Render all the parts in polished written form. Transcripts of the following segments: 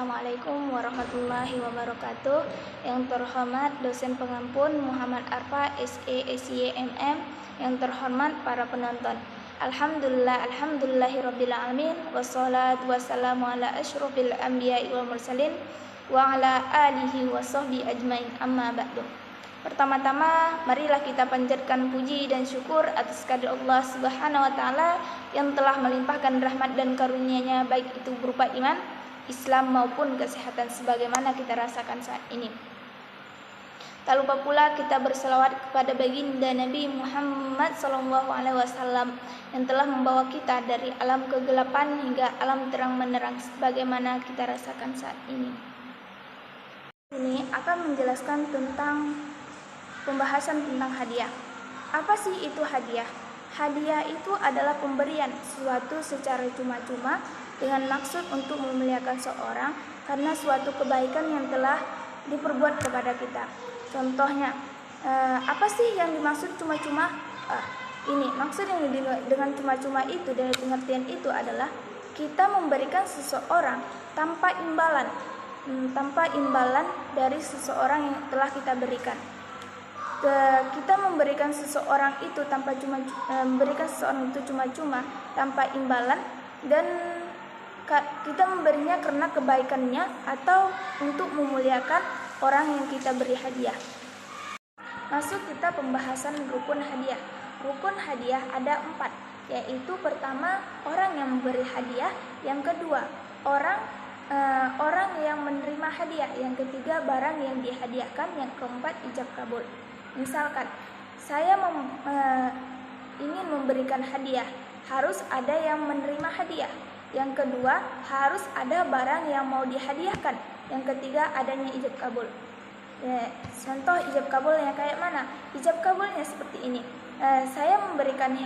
Assalamualaikum warahmatullahi wabarakatuh. Yang terhormat dosen pengampun Muhammad Arfa SE SYMM, yang terhormat para penonton. Alhamdulillahirabbil alamin, wassalatu wassalamu ala asyrofil anbiya'i wal mursalin wa ala alihi washabbihi ajmain, amma ba'du. Pertama-tama, marilah kita panjatkan puji dan syukur atas kehadirat Allah Subhanahu wa taala yang telah melimpahkan rahmat dan karunia-Nya, baik itu berupa iman, Islam maupun kesehatan sebagaimana kita rasakan saat ini. Tak lupa pula kita berselawat kepada baginda Nabi Muhammad SAW yang telah membawa kita dari alam kegelapan hingga alam terang menerang sebagaimana kita rasakan saat ini. Ini akan menjelaskan tentang pembahasan tentang hadiah. Apa sih itu hadiah? Hadiah itu adalah pemberian sesuatu secara cuma-cuma dengan maksud untuk memuliakan seorang karena suatu kebaikan yang telah diperbuat kepada kita. Contohnya, apa sih yang dimaksud cuma-cuma? Ini maksud yang dengan cuma-cuma itu dari pengertian itu adalah kita memberikan seseorang tanpa imbalan dari seseorang yang telah kita berikan. Kita memberikan seseorang itu cuma-cuma tanpa imbalan, dan kita memberinya karena kebaikannya atau untuk memuliakan orang yang kita beri hadiah. Masuk kita pembahasan rukun hadiah. Rukun hadiah ada 4, yaitu pertama orang yang memberi hadiah, yang kedua orang yang menerima hadiah, yang ketiga barang yang dihadiahkan, yang keempat ijab kabul. Misalkan saya ingin memberikan hadiah, harus ada yang menerima hadiah. Yang kedua, harus ada barang yang mau dihadiahkan. Yang ketiga, adanya ijab kabul. Contoh ijab kabulnya kayak mana? Ijab kabulnya seperti ini. Saya memberikan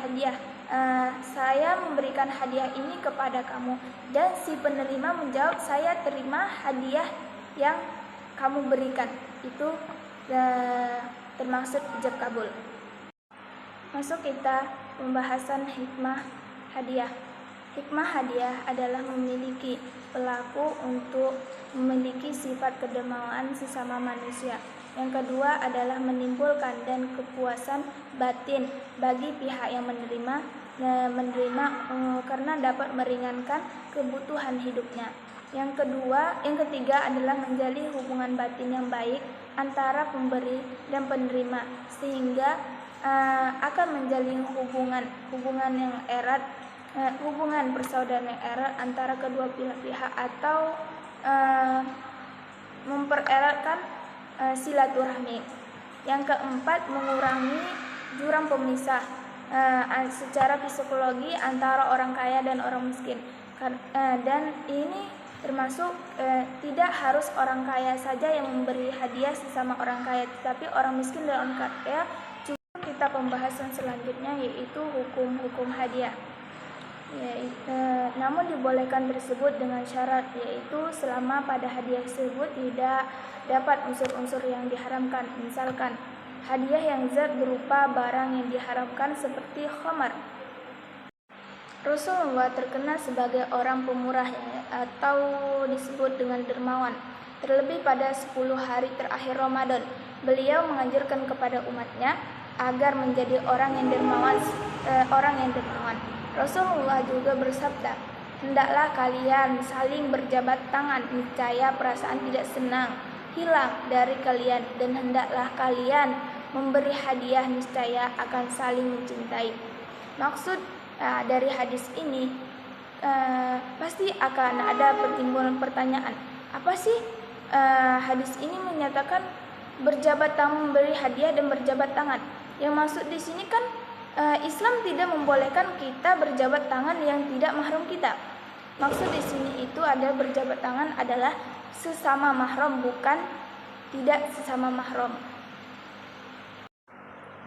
hadiah ini kepada kamu, dan si penerima menjawab, saya terima hadiah yang kamu berikan. Itu termasuk ijab kabul. Masuk kita pembahasan hikmah hadiah. Hikmah hadiah adalah memiliki pelaku untuk memiliki sifat kedermawanan sesama manusia. Yang kedua adalah menimbulkan dan kepuasan batin bagi pihak yang menerima karena dapat meringankan kebutuhan hidupnya. Yang ketiga adalah menjalin hubungan batin yang baik antara pemberi dan penerima, sehingga akan menjalin hubungan yang erat, hubungan persaudaraan yang erat antara kedua pihak atau mempereratkan silaturahmi. Yang keempat, mengurangi jurang pemisah secara psikologi antara orang kaya dan orang miskin. Dan ini termasuk tidak harus orang kaya saja yang memberi hadiah sesama orang kaya, tetapi orang miskin dan orang kaya juga. Kita pembahasan selanjutnya yaitu hukum hadiah. Namun dibolehkan tersebut dengan syarat, yaitu selama pada hadiah tersebut tidak dapat unsur-unsur yang diharamkan. Misalkan hadiah yang zat berupa barang yang diharamkan seperti khamar. Rasulullah terkenal sebagai orang pemurah atau disebut dengan dermawan. Terlebih pada 10 hari terakhir Ramadan, beliau menganjurkan kepada umatnya agar menjadi orang yang dermawan. Rasulullah juga bersabda, hendaklah kalian saling berjabat tangan, niscaya perasaan tidak senang hilang dari kalian, dan hendaklah kalian memberi hadiah, niscaya akan saling mencintai. Maksud dari hadis ini pasti akan ada pertimbangan pertanyaan, apa sih hadis ini menyatakan berjabat tangan, memberi hadiah dan berjabat tangan? Yang maksud di sini kan Islam tidak membolehkan kita berjabat tangan yang tidak mahram kita. Maksud di sini itu ada berjabat tangan adalah sesama mahram, bukan tidak sesama mahram.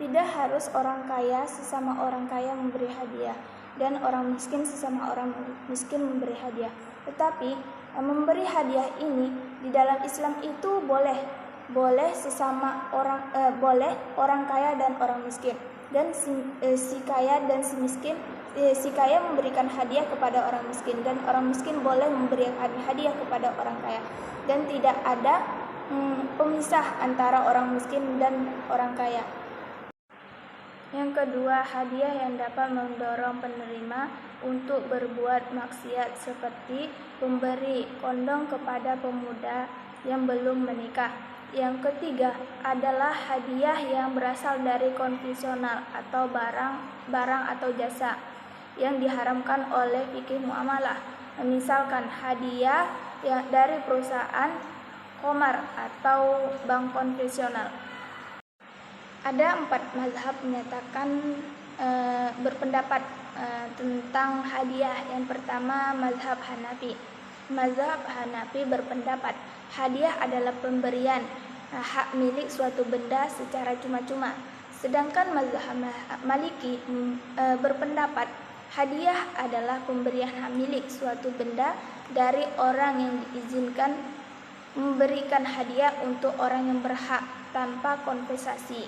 Tidak harus orang kaya sesama orang kaya memberi hadiah, dan orang miskin sesama orang miskin memberi hadiah. Tetapi memberi hadiah ini di dalam Islam itu boleh sesama orang kaya dan orang miskin, dan si kaya dan si miskin si kaya memberikan hadiah kepada orang miskin, dan orang miskin boleh memberikan hadiah kepada orang kaya, dan tidak ada pemisah antara orang miskin dan orang kaya. Yang kedua, hadiah yang dapat mendorong penerima untuk berbuat maksiat, seperti memberi kondom kepada pemuda yang belum menikah. Yang ketiga adalah hadiah yang berasal dari konvensional atau barang atau jasa yang diharamkan oleh fikih muamalah. Misalkan hadiah dari perusahaan khamar atau bank konvensional. Ada 4 mazhab menyatakan berpendapat tentang hadiah. Yang pertama, mazhab Hanafi. Mazhab Hanafi berpendapat hadiah adalah pemberian hak milik suatu benda secara cuma-cuma. Sedangkan mazhab Maliki berpendapat hadiah adalah pemberian hak milik suatu benda dari orang yang diizinkan memberikan hadiah untuk orang yang berhak tanpa kompensasi,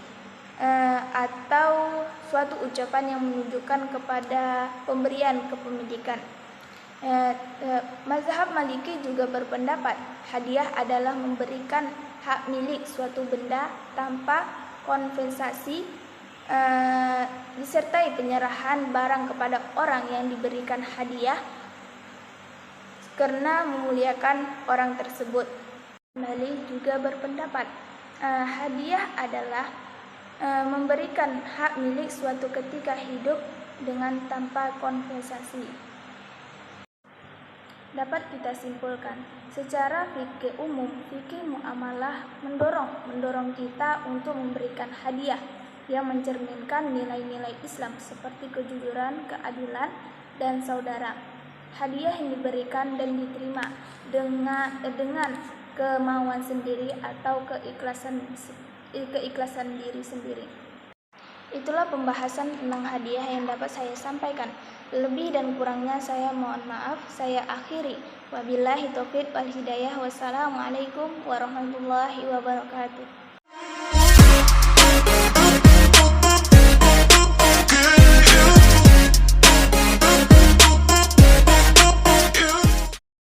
atau suatu ucapan yang menunjukkan kepada pemberian kepemilikan. Mazhab Maliki juga berpendapat hadiah adalah memberikan hak milik suatu benda tanpa kompensasi, disertai penyerahan barang kepada orang yang diberikan hadiah karena memuliakan orang tersebut. Malik juga berpendapat hadiah adalah memberikan hak milik suatu ketika hidup dengan tanpa kompensasi. Dapat kita simpulkan, secara fikih umum, fikih muamalah mendorong kita untuk memberikan hadiah yang mencerminkan nilai-nilai Islam seperti kejujuran, keadilan, dan saudara. Hadiah yang diberikan dan diterima dengan kemauan sendiri atau keikhlasan diri sendiri. Itulah pembahasan tentang hadiah yang dapat saya sampaikan. Lebih dan kurangnya saya mohon maaf. Saya akhiri. Wabillahi taufiq wal hidayah. Wassalamualaikum warahmatullahi wabarakatuh.